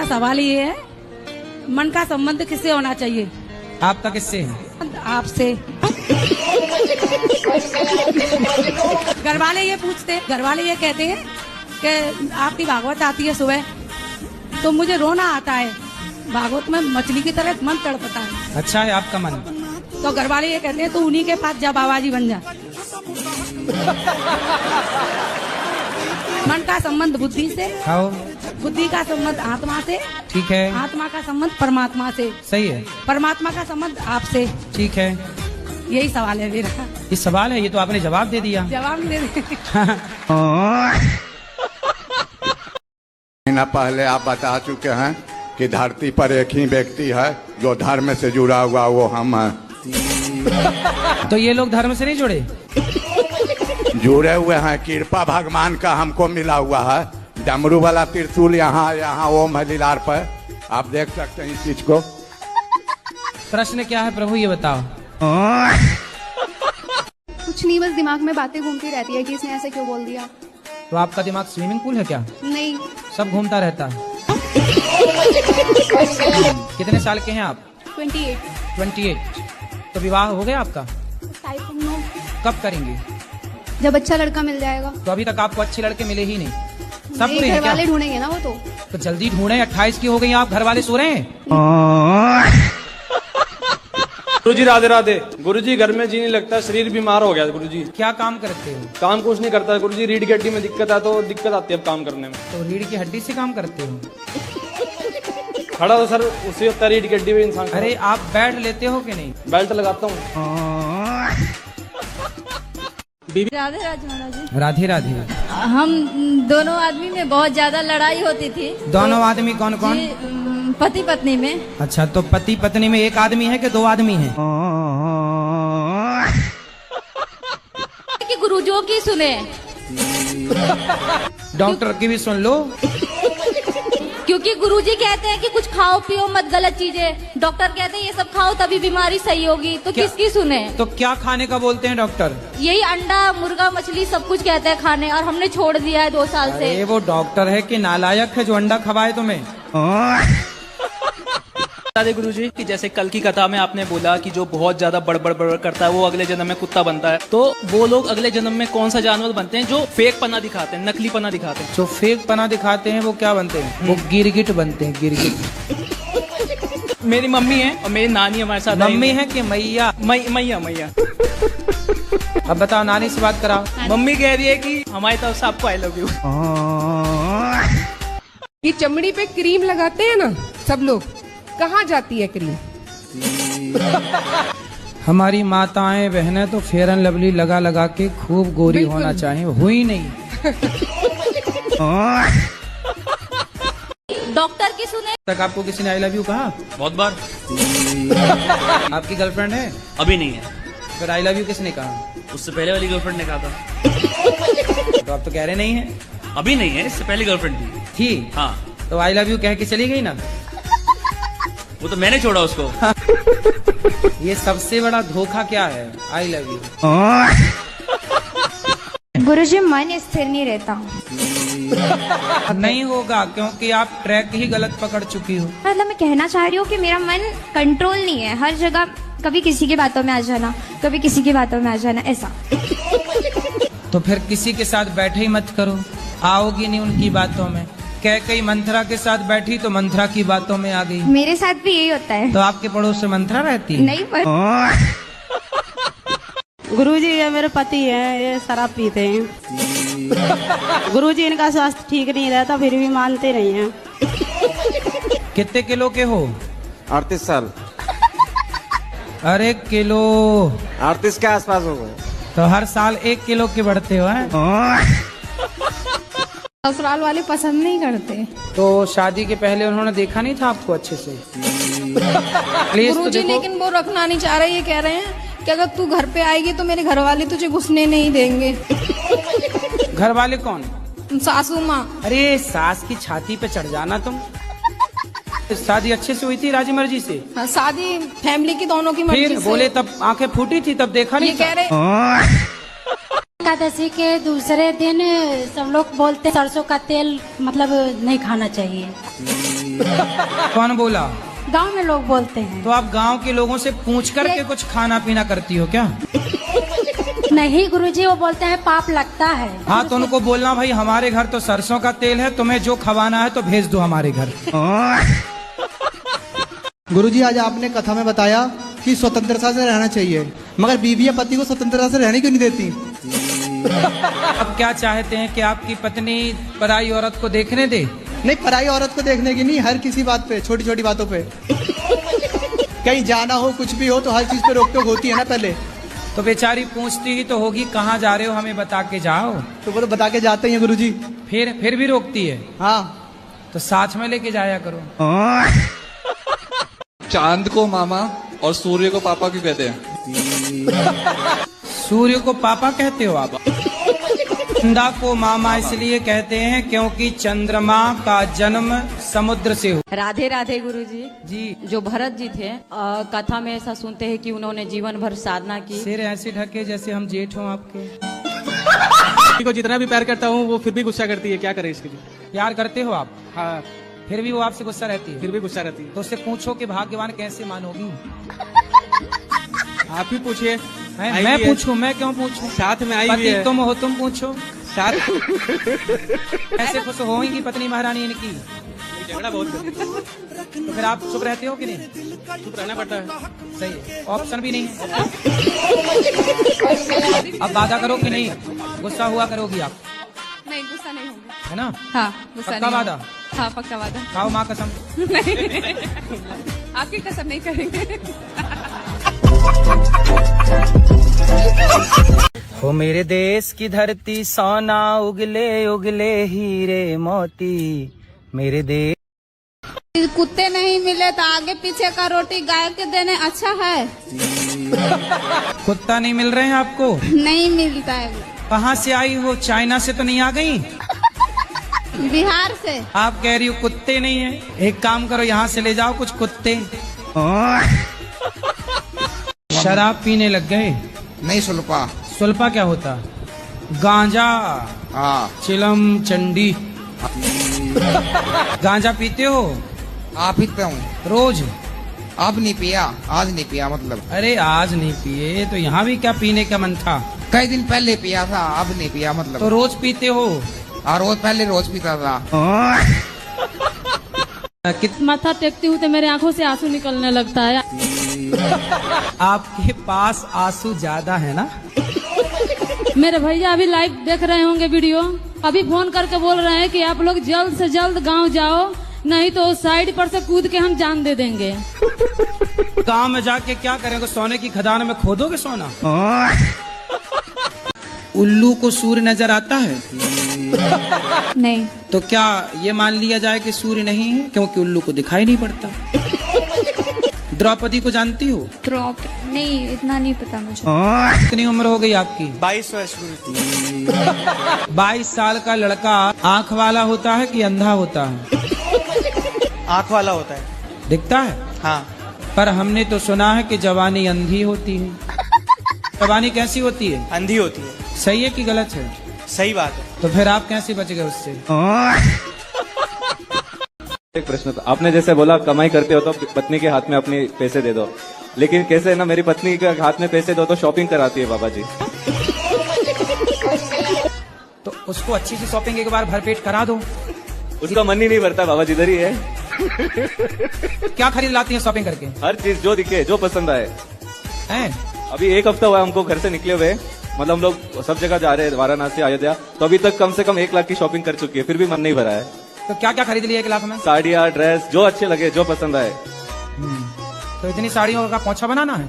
सवाल ये है, मन का संबंध किससे होना चाहिए? आपका किससे है? आपसे। घर वाले ये पूछते, घर वाले ये कहते हैं कि आपकी भागवत आती है सुबह तो मुझे रोना आता है, भागवत में मछली की तरह मन तड़पता है। अच्छा है आपका मन। तो घर वाले ये कहते हैं तो उन्हीं के पास जा, बाबाजी बन जा। मन का संबंध बुद्धि से, आओ। बुद्धि का संबंध आत्मा से, ठीक है। आत्मा का संबंध परमात्मा से, सही है। परमात्मा का संबंध आपसे। ठीक है। यही सवाल है मेरा। ये सवाल है, ये तो आपने जवाब दे दिया। जवाब नहीं दे महीना पहले आप बता चुके हैं कि धरती पर एक ही व्यक्ति है जो धर्म से जुड़ा हुआ, वो हम हैं। तो ये लोग धर्म से नहीं जुड़े? जुड़े हुए हैं, कृपा भगवान का हमको मिला हुआ है। डमरू वाला त्रिशूल यहाँ ओम है लीलार पर, आप देख सकते हैं इस चीज को। प्रश्न क्या है प्रभु, ये बताओ। कुछ नहीं, बस दिमाग में बातें घूमती रहती है कि इसने ऐसे क्यों बोल दिया। तो आपका दिमाग स्विमिंग पूल है क्या? नहीं। सब घूमता रहता है। कितने साल के हैं आप? 28। 28। तो विवाह हो गया आपका? कब करेंगे? जब अच्छा लड़का मिल जाएगा। तो अभी तक आपको अच्छे लड़के मिले ही नहीं। सब नहीं, बुरे घर हैं क्या? वाले ढूंढेंगे ना वो तो जल्दी ढूंढे। 28 की हो गई आप, घर वाले सो रहे हैं। गुरुजी राधे राधे। गुरुजी घर में जी नहीं लगता, शरीर बीमार हो गया गुरुजी। क्या काम करते हो? काम कुछ नहीं करता गुरुजी, रीढ़ की हड्डी में दिक्कत है तो दिक्कत आती है अब काम करने में। तो रीढ़ की हड्डी से काम करते हो? खड़ा तो सर उसी होता है, रीढ़ की हड्डी में इंसान। अरे आप बैठ लेते हो कि नहीं? बेल्ट लगाता हूँ। राधे राधे महाराज। राधे राधे। हम दोनों आदमी में बहुत ज्यादा लड़ाई होती थी। दोनों आदमी कौन कौन? पति पत्नी में। अच्छा, तो पति पत्नी में एक आदमी है कि दो आदमी है? कि गुरुजों की सुने, डॉक्टर की भी सुन लो। क्योंकि गुरुजी कहते हैं कि कुछ खाओ पियो मत, गलत चीजें। डॉक्टर कहते हैं ये सब खाओ तभी बीमारी सही होगी, तो किसकी सुने? तो क्या खाने का बोलते हैं डॉक्टर? यही अंडा मुर्गा मछली सब कुछ कहते हैं खाने, और हमने छोड़ दिया है 2 साल से। अरे वो डॉक्टर है कि नालायक है जो अंडा खवाए तुम्हें? राधे गुरुजी कि जैसे कल की कथा में आपने बोला कि जो बहुत ज्यादा बड़बड़ बड़बड़ करता है वो अगले जन्म में कुत्ता बनता है, तो वो लोग अगले जन्म में कौन सा जानवर बनते हैं जो फेक पना दिखाते हैं, नकली पना दिखाते हैं? जो फेक पना दिखाते हैं वो क्या बनते हैं? वो गिरगिट बनते हैं, गिरगिट। मेरी मम्मी है और मेरी नानी हमारे साथ। मम्मी है कि मैया? मैया मैया। अब बताओ, नानी से बात कराओ। मम्मी कह रही है कि हमारी तरफ से आपको आई लव यू। ये चमड़ी पे क्रीम लगाते हैं ना सब लोग, कहाँ जाती है क्रीम? हमारी माताएं बहनें तो फेयर एंड लवली लगा लगा के खूब गोरी होना चाहिए, हुई नहीं। डॉक्टर की सुने। तक आपको किसी ने आई लव यू कहा? बहुत बार। आपकी गर्लफ्रेंड है? अभी नहीं है। फिर आई लव यू किसने कहा? उससे पहले वाली गर्लफ्रेंड ने कहा था। तो आप तो कह रहे नहीं है। अभी नहीं है, इससे पहले गर्लफ्रेंड थी। हाँ। तो आई लव यू कह के चली गई ना? वो तो मैंने छोड़ा उसको। ये सबसे बड़ा धोखा क्या है? I love you. गुरुजी मन स्थिर नहीं रहता। नहीं होगा, क्योंकि आप ट्रैक ही गलत पकड़ चुकी हो। मतलब मैं कहना चाह रही हूँ कि मेरा मन कंट्रोल नहीं है, हर जगह कभी किसी की बातों में आ जाना, कभी किसी की बातों में आ जाना, ऐसा। तो फिर किसी के साथ बैठे ही मत करो, आओगी नहीं उनकी बातों में। कई मंथरा के साथ बैठी तो मंथरा की बातों में आ गई। मेरे साथ भी यही होता है। तो आपके पड़ोस से मंथरा रहती है? नहीं पर गुरुजी ये मेरे पति हैं, ये शराब पीते हैं। गुरुजी इनका स्वास्थ्य ठीक नहीं रहता फिर भी मानते नहीं हैं। कितने किलो के हो? 38 साल। अरे किलो 38 के आसपास हो गए। तो हर साल 1 किलो के बढ़ते हो हैं? ससुराल वाले पसंद नहीं करते। तो शादी के पहले उन्होंने देखा नहीं था आपको अच्छे से? प्लीज तो गुरुजी देखो। लेकिन वो रखना नहीं चाह रहे, ये कह रहे हैं कि अगर तू घर पे आएगी तो मेरे घर वाले तुझे घुसने नहीं देंगे। घर वाले कौन? सासू माँ। अरे सास की छाती पे चढ़ जाना तुम। शादी अच्छे से हुई थी राजी मर्जी से? हाँ, शादी फैमिली की दोनों की मर्जी फिर से। बोले तब आंखें फूटी थी, तब देखा नहीं ये था? कह रहे एकादशी के दूसरे दिन सब लोग बोलते सरसों का तेल मतलब नहीं खाना चाहिए। कौन बोला? गांव में लोग बोलते हैं। तो आप गांव के लोगों से पूछ करके कुछ खाना पीना करती हो क्या? नहीं गुरुजी, वो बोलते हैं पाप लगता है। हाँ तो उनको बोलना भाई हमारे घर तो सरसों का तेल है, तुम्हें जो खवाना है तो भेज दो हमारे घर। गुरुजी, आज आपने कथा में बताया कि स्वतंत्रता से रहना चाहिए, मगर बीवी या पति को स्वतंत्रता से रहने क्यों नहीं देती? अब क्या चाहते हैं कि आपकी पत्नी पराई औरत को देखने दे? नहीं, पराई औरत को देखने की नहीं, हर किसी बात पे, छोटी छोटी बातों पे। कहीं जाना हो, कुछ भी हो तो हर चीज पे रोक टोक होती है ना पहले। तो बेचारी पूछती ही तो होगी कहाँ जा रहे हो, हमें बता के जाओ। तो वो तो बता के जाते हैं गुरुजी। फिर भी रोकती है? हाँ। तो साथ में लेके जाया करो। चांद को मामा और सूर्य को पापा क्यों कहते हैं? सूर्य को पापा कहते हो आप? चंदा को मामा इसलिए कहते हैं क्योंकि चंद्रमा का जन्म समुद्र से हो। राधे राधे गुरुजी। जी। जो भरत जी थे, कथा में ऐसा सुनते हैं कि उन्होंने जीवन भर साधना की। सिर ऐसे ढके जैसे हम जेठ हों आपके। को जितना भी प्यार करता हूँ वो फिर भी गुस्सा करती है, क्या करे इसके लिए? प्यार करते हो आप? हाँ। फिर भी वो आपसे गुस्सा रहती है? फिर भी गुस्सा रहती है। तो उससे पूछो कि भाग्यवान कैसे मानोगी? आप ही पूछिए। मैं पूछूं? मैं क्यों पूछूं? साथ में आई हुई पति है। तुम हो, तुम पूछो। साथ ऐसे खुश होंगी पत्नी महारानी इनकी? झगड़ा बहुत करती है। तो फिर आप चुप रहते हो कि नहीं? चुप रहना पड़ता है। सही है, ऑप्शन भी नहीं है। अब वादा करो कि नहीं गुस्सा हुआ करोगी आप? नहीं, गुस्सा नहीं होगा। है ना? हाँ, गुस्सा पक्का नहीं वादा? होगा। हाँ, पक्का वादा। खाओ माँ कसम। नहीं, आपकी कसम नहीं करेंगे। हो मेरे देश की धरती सोना उगले उगले हीरे मोती, मेरे देश। कुत्ते नहीं मिले तो आगे पीछे का रोटी गाय के देने अच्छा है। कुत्ता नहीं मिल रहे हैं आपको? नहीं मिलता है। कहाँ से आई हो? चाइना से तो नहीं आ गई? बिहार से। आप कह रही हो कुत्ते नहीं है? एक काम करो, यहाँ से ले जाओ कुछ कुत्ते। शराब पीने लग गए? नहीं, सुल्पा। सुल्पा क्या होता? गांजा। हाँ। चिलम चंडी। गांजा पीते हो? आप पीते हूँ रोज? अब नहीं पिया, आज नहीं पिया मतलब। अरे आज नहीं पिए तो यहाँ भी क्या पीने का मन था? कई दिन पहले पिया था, अब नहीं पिया मतलब। तो रोज पीते हो? और रोज पहले रोज पीता था। माथा टेकती हूँ तो मेरे आंखों से आंसू निकलने लगता है। आपके पास आंसू ज्यादा है ना? मेरे भैया अभी लाइव देख रहे होंगे वीडियो, अभी फोन करके बोल रहे हैं कि आप लोग जल्द से जल्द गांव जाओ, नहीं तो साइड पर से कूद के हम जान दे देंगे। गांव में जाके क्या करेंगे? सोने की खदान में खोदोगे सोना? उल्लू को सूर्य नजर आता है? नहीं। तो क्या ये मान लिया जाए कि सूर्य नहीं है क्योंकि उल्लू को दिखाई नहीं पड़ता? द्रौपदी को जानती हो? नहीं, इतना नहीं पता मुझे। कितनी उम्र हो गई आपकी? 22 वर्ष। 22 साल का लड़का आंख वाला होता है कि अंधा होता है? आंख वाला होता है। दिखता है? हाँ। पर हमने तो सुना है कि जवानी अंधी होती है। जवानी कैसी होती है? अंधी होती है। सही है कि गलत है? सही बात है। तो फिर आप कैसे बच गए उससे? एक प्रश्न था, आपने जैसे बोला कमाई करते हो तो पत्नी के हाथ में अपने पैसे दे दो, लेकिन कैसे ना मेरी पत्नी के हाथ में पैसे दो तो शॉपिंग कराती है बाबा जी। तो उसको अच्छी सी शॉपिंग एक बार भरपेट करा दो। उसका मन ही नहीं भरता बाबा जी, इधर ही है। क्या खरीद लाती है शॉपिंग करके? हर चीज जो दिखे, जो पसंद आए। हैं? अभी 1 हफ्ता हुआ हमको घर से निकले हुए, मतलब हम लोग सब जगह जा रहे हैं, वाराणसी, अयोध्या, तो अभी तक कम से कम 1 लाख की शॉपिंग कर चुकी है, फिर भी मन नहीं भरा है। तो क्या क्या खरीद लिया 1 लाख में? साड़ियाँ, ड्रेस, जो अच्छे लगे, जो पसंद आए। तो इतनी साड़ियों का पोंछा बनाना है?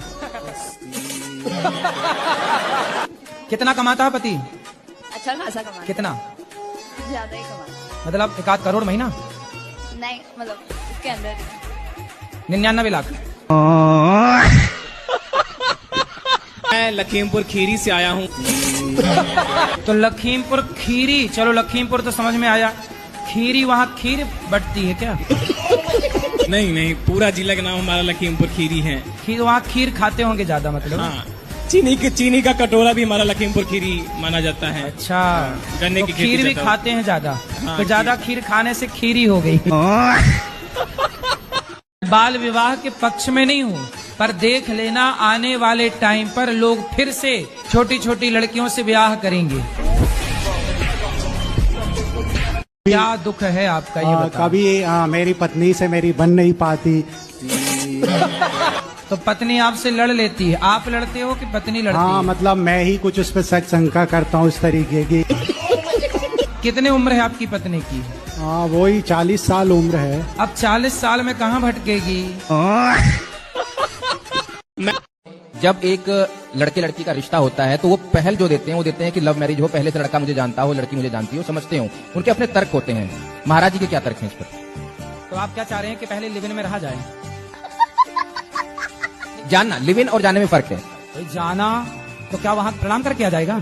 कितना कमाता है पति? अच्छा खासा कमाता। कितना? ज्यादा ही कमाता। मतलब 1 करोड़ महीना? नहीं, मतलब इसके अंदर 99 लाख। मैं लखीमपुर खीरी से आया हूँ। तो लखीमपुर खीरी, चलो लखीमपुर तो समझ में आया, खीरी वहाँ खीर बटती है क्या? नहीं, पूरा जिला का नाम हमारा लखीमपुर खीरी है। खीर, वहाँ खीर खाते होंगे ज्यादा मतलब? हाँ। चीनी का कटोरा भी हमारा लखीमपुर खीरी माना जाता है। अच्छा, गन्ने तो की खीर भी खाते हैं ज्यादा? हाँ, तो ज्यादा खीर खाने से खीरी हो गई। बाल विवाह के पक्ष में नहीं हूँ, पर देख लेना आने वाले टाइम पर लोग फिर से छोटी छोटी लड़कियों से ब्याह करेंगे। क्या दुख है आपका ये बताओ। कभी मेरी पत्नी से मेरी बन नहीं पाती। तो पत्नी आपसे लड़ लेती है, आप लड़ते हो कि पत्नी लड़ती है? मतलब मैं ही कुछ उस पर शंका करता हूँ इस तरीके की। कितने उम्र है आपकी पत्नी की? वही 40 साल उम्र है। अब 40 साल में कहाँ भटकेगी? जब एक लड़के लड़की का रिश्ता होता है तो वो पहल जो देते हैं वो देते हैं कि लव मैरिज हो, पहले से लड़का मुझे जानता हो, लड़की मुझे जानती हो, समझते हो, उनके अपने तर्क होते हैं। महाराज जी के क्या तर्क हैं इस पर? तो आप क्या चाह रहे हैं कि पहले लिव इन में रहा जाए? जानना, लिव इन और जाने में फर्क है। तो जाना तो क्या वहाँ प्रणाम करके आ जाएगा?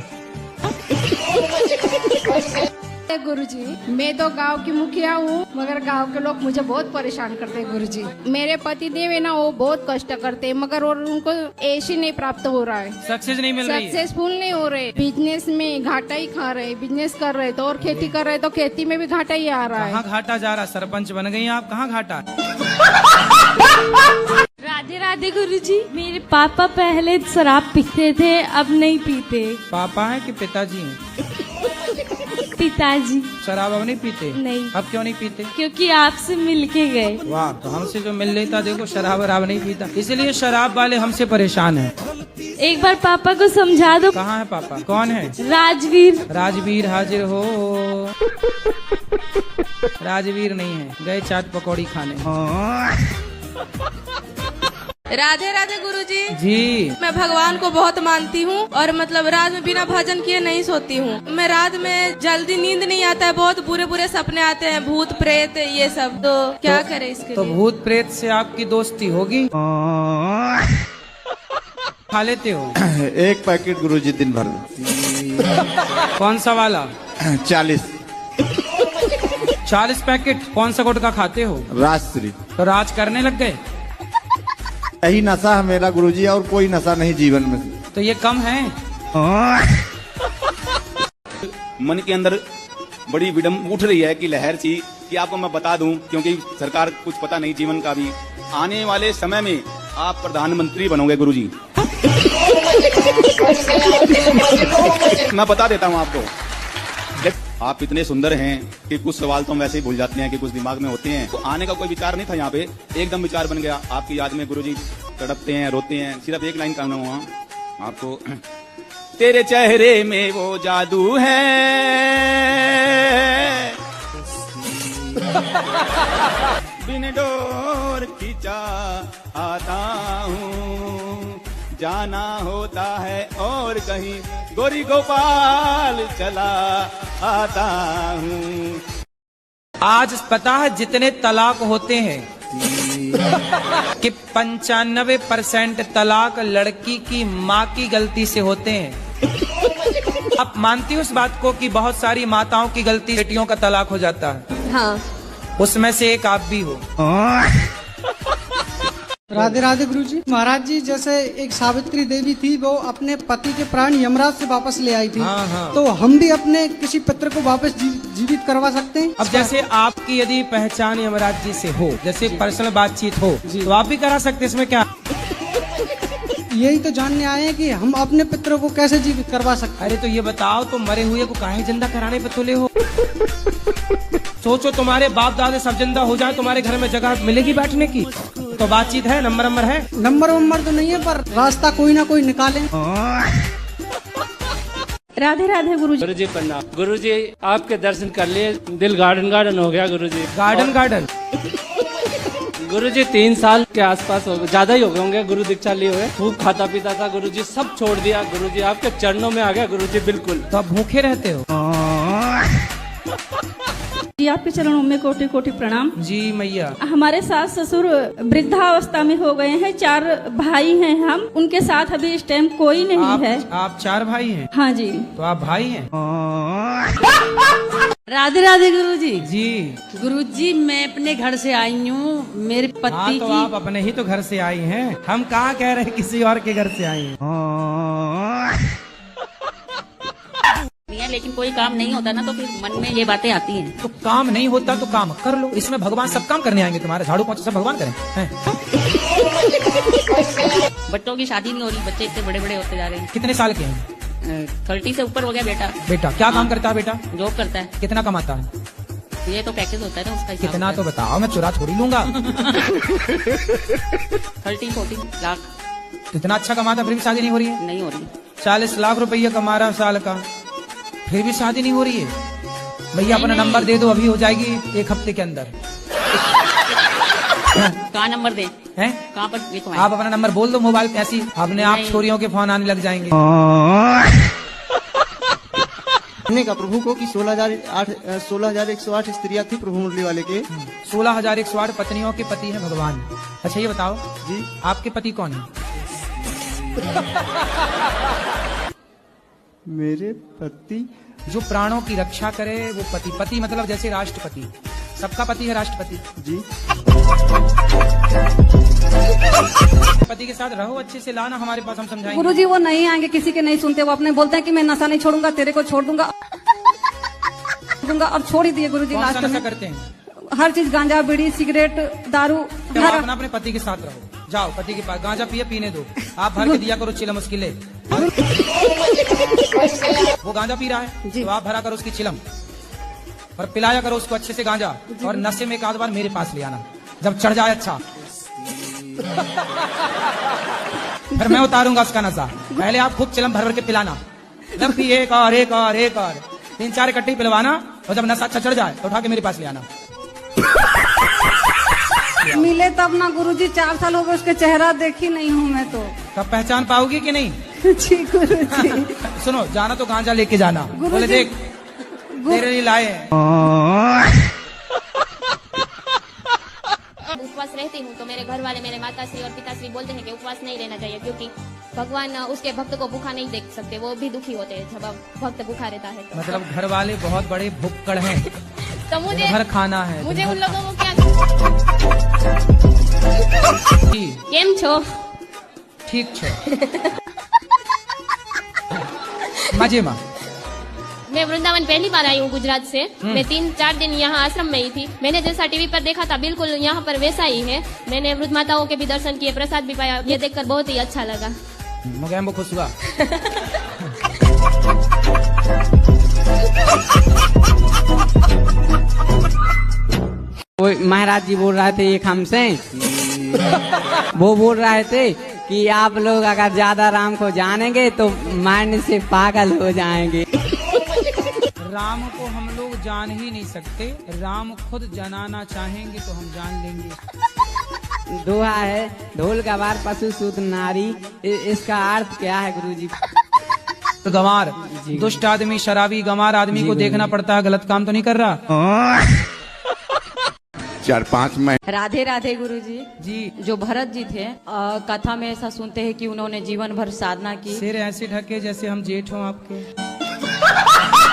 गुरुजी, मैं तो गांव की मुखिया हूँ, मगर गांव के लोग मुझे बहुत परेशान करते हैं गुरुजी। मेरे पति देव है ना, वो बहुत कष्ट करते हैं, मगर और उनको ऐसी नहीं प्राप्त हो रहा है, सक्सेस नहीं मिल रही है, सक्सेसफुल नहीं हो रहे। बिजनेस में घाटा ही खा रहे, बिजनेस कर रहे तो, और खेती कर रहे तो खेती में भी घाटा ही आ रहा है। कहाँ घाटा जा रहा? सरपंच बन गई आप, कहाँ घाटा? राधे राधे गुरुजी, मेरे पापा पहले शराब पीते थे, अब नहीं पीते। पापा है कि पिताजी हैं? पिताजी। शराब अब नहीं पीते? नहीं। अब क्यों नहीं पीते? क्योंकि आपसे मिलके गए। वाह, तो हमसे जो मिल लेता, देखो शराब वराब नहीं पीता, इसलिए शराब वाले हमसे परेशान हैं। एक बार पापा को समझा दो। कहाँ है पापा? कौन है? राजवीर। राजवीर हाजिर हो। राजवीर नहीं है, गए चाट पकौड़ी खाने। राधे राधे गुरुजी। जी। मैं भगवान को बहुत मानती हूँ और मतलब रात में बिना भजन किए नहीं सोती हूँ। मैं रात में जल्दी नींद नहीं आता है, बहुत बुरे बुरे सपने आते हैं, भूत प्रेत ये सब। तो क्या करें इसके तो लिए? भूत प्रेत से आपकी दोस्ती होगी? खा लेते हो? एक पैकेट गुरुजी दिन भर। कौन सा वाला? 40 पैकेट। कौन सा गुटखा खाते हो? राजश्री। तो राज करने लग गए? यही नशा है मेरा गुरुजी, और कोई नशा नहीं जीवन में। तो ये कम है? मन के अंदर बड़ी विडम्ब उठ रही है कि लहर सी कि आपको मैं बता दूं, क्योंकि सरकार कुछ पता नहीं जीवन का भी। आने वाले समय में आप प्रधानमंत्री बनोगे गुरुजी। मैं बता देता हूं आपको, आप इतने सुंदर हैं कि कुछ सवाल तो हम वैसे ही भूल जाते हैं कि कुछ दिमाग में होते हैं। तो आने का कोई विचार नहीं था यहाँ पे, एकदम विचार बन गया। आपकी याद में गुरुजी तड़पते हैं, रोते हैं। सिर्फ एक लाइन कहना हुआ आपको, तेरे चेहरे में वो जादू है, बिन डोर खींचा आता हूँ, जाना होता है और कहीं गोरी गोपाल चला आता हूँ। आज पता है जितने तलाक होते हैं कि 95% तलाक लड़की की माँ की गलती से होते हैं। आप मानती हो इस बात को कि बहुत सारी माताओं की गलती बेटियों का तलाक हो जाता है? हाँ। उसमें से एक आप भी हो। राधे राधे गुरुजी। महाराज जी, जैसे एक सावित्री देवी थी, वो अपने पति के प्राण यमराज से वापस ले आई थी। हाँ। तो हम भी अपने किसी पुत्र को वापस जीवित करवा सकते हैं? अब जैसे आपकी यदि पहचान यमराज जी से हो, जैसे पर्सनल बातचीत हो, तो आप भी करा सकते हैं, इसमें क्या? यही तो जानने आए हैं कि हम अपने पुत्रों को कैसे जीवित करवा सकते हैं। अरे तो ये बताओ, तुम मरे हुए को काहे जिंदा कराने पे तुले हो? सोचो तुम्हारे बाप दादा सब जिंदा हो जाए, तुम्हारे घर में जगह मिलेगी बैठने की? तो बातचीत है, नंबर है? नंबर तो नहीं है, पर रास्ता कोई ना कोई निकाले। राधे राधे गुरुजी। गुरुजी प्रणाम। गुरुजी आपके दर्शन कर लिए, दिल गार्डन हो गया गुरुजी। गार्डन गुरुजी 3 साल के आसपास हो गए, ज्यादा ही हो गए होंगे गुरु दीक्षा लिए हुए। खूब खाता पीता था गुरुजी, सब छोड़ दिया गुरुजी, आपके चरणों में आ गया गुरुजी बिल्कुल। तो आप भूखे रहते हो? जी आपके चरणों में कोटि कोटि प्रणाम। जी मैया। हमारे सास ससुर वृद्धावस्था में हो गए हैं, 4 भाई हैं हम, उनके साथ अभी इस टाइम कोई नहीं है। आप 4 भाई हैं? हाँ जी। तो आप भाई हैं? राधे राधे गुरुजी। जी। गुरुजी, मैं अपने घर से आई हूँ, मेरे पति तो आप अपने ही तो घर से आई हैं, हम कहाँ कह रहे हैं किसी और के घर से आई हैं। लेकिन कोई काम नहीं होता ना तो फिर मन में ये बातें आती हैं। तो काम नहीं होता तो काम कर लो, इसमें भगवान सब काम करने आएंगे तुम्हारे, झाड़ू पोंछा सब भगवान करें हैं? बच्चों की शादी नहीं हो रही, बच्चे इतने बड़े बड़े होते जा रहे हैं। कितने साल के हैं? 30 से ऊपर हो गया बेटा। बेटा क्या काम करता है बेटा? जॉब करता है। कितना कमाता है? ये तो पैकेज होता है ना उसका। कितना तो बताओ, मैं चुरा छोड़ी लूंगा। 13-14 लाख। इतना अच्छा कमाता फिर भी शादी नहीं हो रही है? नहीं हो रही। 40 लाख रुपया कमा रहा साल का, फिर भी शादी नहीं हो रही है? भैया अपना नंबर दे दो, अभी हो जाएगी 1 हफ्ते के अंदर। कहाँ नंबर दे हैं? कहाँ पर लिखवाएं? आप अपना नंबर बोल दो मोबाइल पे, ऐसी अपने आप छोरियों के फोन आने लग जाएंगे। का प्रभु को कि 16,108 स्त्रियां थी प्रभु मुरली वाले के। 16,108 पत्नियों के पति है भगवान। अच्छा ये बताओ जी, आपके पति कौन है? मेरे पति जो प्राणों की रक्षा करे वो पति। पति मतलब जैसे राष्ट्रपति, सबका पति है राष्ट्रपति जी। पति के साथ रहो, अच्छे से लाना हमारे पास, हम समझाएंगे। गुरुजी वो नहीं आएंगे, किसी के नहीं सुनते, वो अपने बोलते हैं कि मैं नशा नहीं छोड़ूंगा, तेरे को छोड़ दूंगा। अब छोड़ ही दिए गुरुजी। कौन सा लास्ट नशा में करते हैं? हर चीज, गांजा, बीड़ी, सिगरेट, दारू। तो आप अपना अपने पति के साथ रहो, जाओ पति के पास, गांजा पिए, पीने दो, आप भर के दिया करो चिलम मुश्किलें। वो गांजा पी रहा है तो आप भरा करो उसकी चिलम और पिलाया करो उसको अच्छे से गांजा, और नशे में एक आध बार मेरे पास ले आना, जब चढ़ जाए अच्छा फिर मैं उतारूंगा उसका नशा। पहले आप खूब चिलम भर भर के पिलाना, जब भी एक और 3-4 इकट्ठी पिलवाना, और जब नशा अच्छा चढ़ जाए तो उठा के मेरे पास ले आना। मिले तब ना गुरुजी, 4 साल हो गए, उसके चेहरा देखी नहीं हूँ मैं तो। तब पहचान पाओगी कि नहीं? जी गुरुजी। सुनो, जाना तो गांजा लेके जाना, बोले देख तेरे लिए लाए हैं। उपवास रहती हूँ तो मेरे घर वाले, मेरे माताश्री और पिताश्री बोलते हैं कि उपवास नहीं रहना चाहिए, क्योंकि भगवान उसके भक्त को भूखा नहीं देख सकते, वो भी दुखी होते हैं जब भक्त भूखा रहता है तो। मतलब घर वाले बहुत बड़े भुक्कड़ हैं, तो मुझे घर खाना है, मुझे उन लोगों को क्या केम छो? ठीक छो मजे में। मैं वृंदावन पहली बार आई हूँ गुजरात से। मैं 3-4 दिन यहाँ आश्रम में ही थी। मैंने जैसा टीवी पर देखा था बिल्कुल यहाँ पर वैसा ही है। मैंने वृद्ध माताओं के भी दर्शन किए, प्रसाद भी पाया, ये देखकर बहुत ही अच्छा लगा। मैं खुश हुआ। महाराज जी बोल रहे थे एक हमसे, वो बोल रहे थे कि आप लोग अगर ज्यादा राम को जानेंगे तो माइंड से पागल हो जाएंगे। राम को हम लोग जान ही नहीं सकते, राम खुद जनाना चाहेंगे तो हम जान लेंगे। दोहा है, ढोल गवार पशु सूत नारी, इसका अर्थ क्या है गुरुजी? तो गंवार दुष्ट आदमी, शराबी गंवार आदमी को देखना पड़ता है, गलत काम तो नहीं कर रहा। 4-5 महीने। राधे राधे गुरुजी। जी। जो भरत जी थे, कथा में ऐसा सुनते हैं कि उन्होंने जीवन भर साधना की। सिर ऐसे ढके जैसे हम जेठ हों आपके।